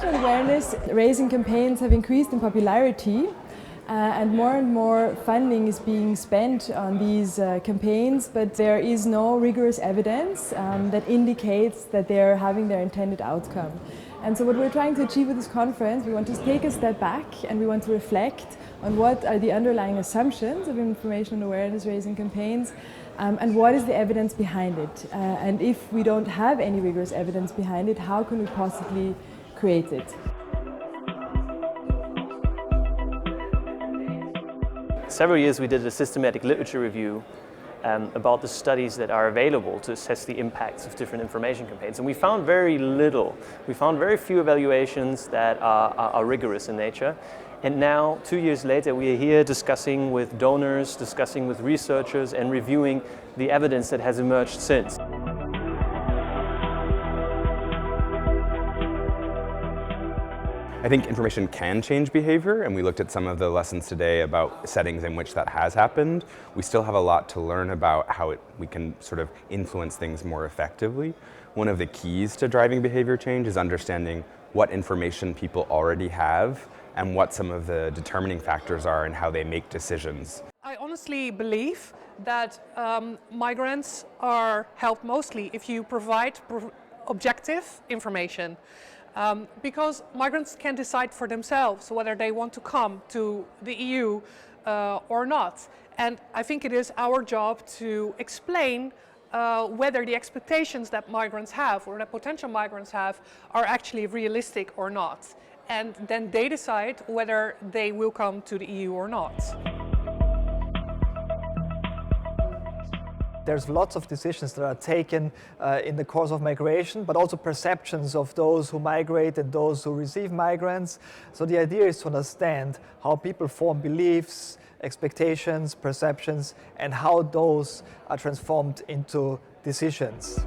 information awareness raising campaigns have increased in popularity. And more funding is being spent on these campaigns, but there is no rigorous evidence that indicates that they are having their intended outcome. And so what we're trying to achieve with this conference, we want to take a step back and we want to reflect on what are the underlying assumptions of information awareness raising campaigns and what is the evidence behind it. And if we don't have any rigorous evidence behind it, how can we possibly create it? Several years we did a systematic literature review about the studies that are available to assess the impacts of different information campaigns. And we found very little. We found very few evaluations that are rigorous in nature. And now, 2 years later, we are here discussing with donors, discussing with researchers, and reviewing the evidence that has emerged since. I think information can change behavior, and we looked at some of the lessons today about settings in which that has happened. We still have a lot to learn about how we can sort of influence things more effectively. One of the keys to driving behavior change is understanding what information people already have and what some of the determining factors are in how they make decisions. I honestly believe that migrants are helped mostly if you provide objective information. Because migrants can decide for themselves whether they want to come to the EU or not. And I think it is our job to explain whether the expectations that migrants have or that potential migrants have are actually realistic or not. And then they decide whether they will come to the EU or not. There's lots of decisions that are taken in the course of migration, but also perceptions of those who migrate and those who receive migrants. So the idea is to understand how people form beliefs, expectations, perceptions, and how those are transformed into decisions.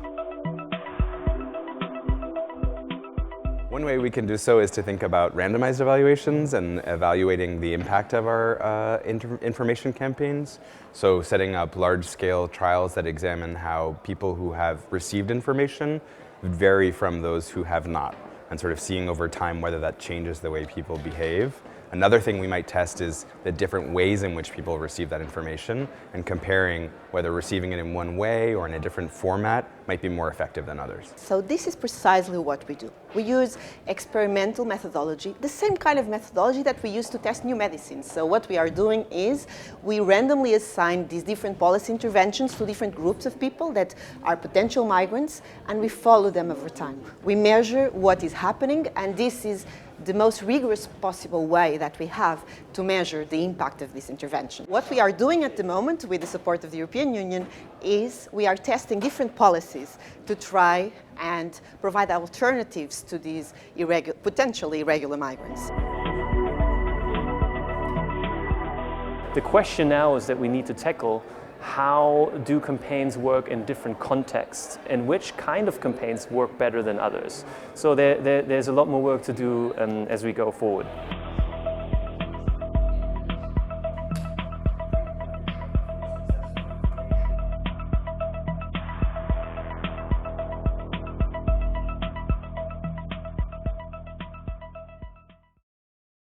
One way we can do so is to think about randomized evaluations and evaluating the impact of our information campaigns. So setting up large-scale trials that examine how people who have received information vary from those who have not, and sort of seeing over time whether that changes the way people behave. Another thing we might test is the different ways in which people receive that information and comparing whether receiving it in one way or in a different format might be more effective than others. So this is precisely what we do. We use experimental methodology, the same kind of methodology that we use to test new medicines. So what we are doing is we randomly assign these different policy interventions to different groups of people that are potential migrants, and we follow them over time. We measure what is happening, and this is the most rigorous possible way that we have to measure the impact of this intervention. What we are doing at the moment with the support of the European Union is we are testing different policies to try and provide alternatives to these potentially irregular migrants. The question now is that we need to tackle: how do campaigns work in different contexts, and which kind of campaigns work better than others? So there's a lot more work to do as we go forward.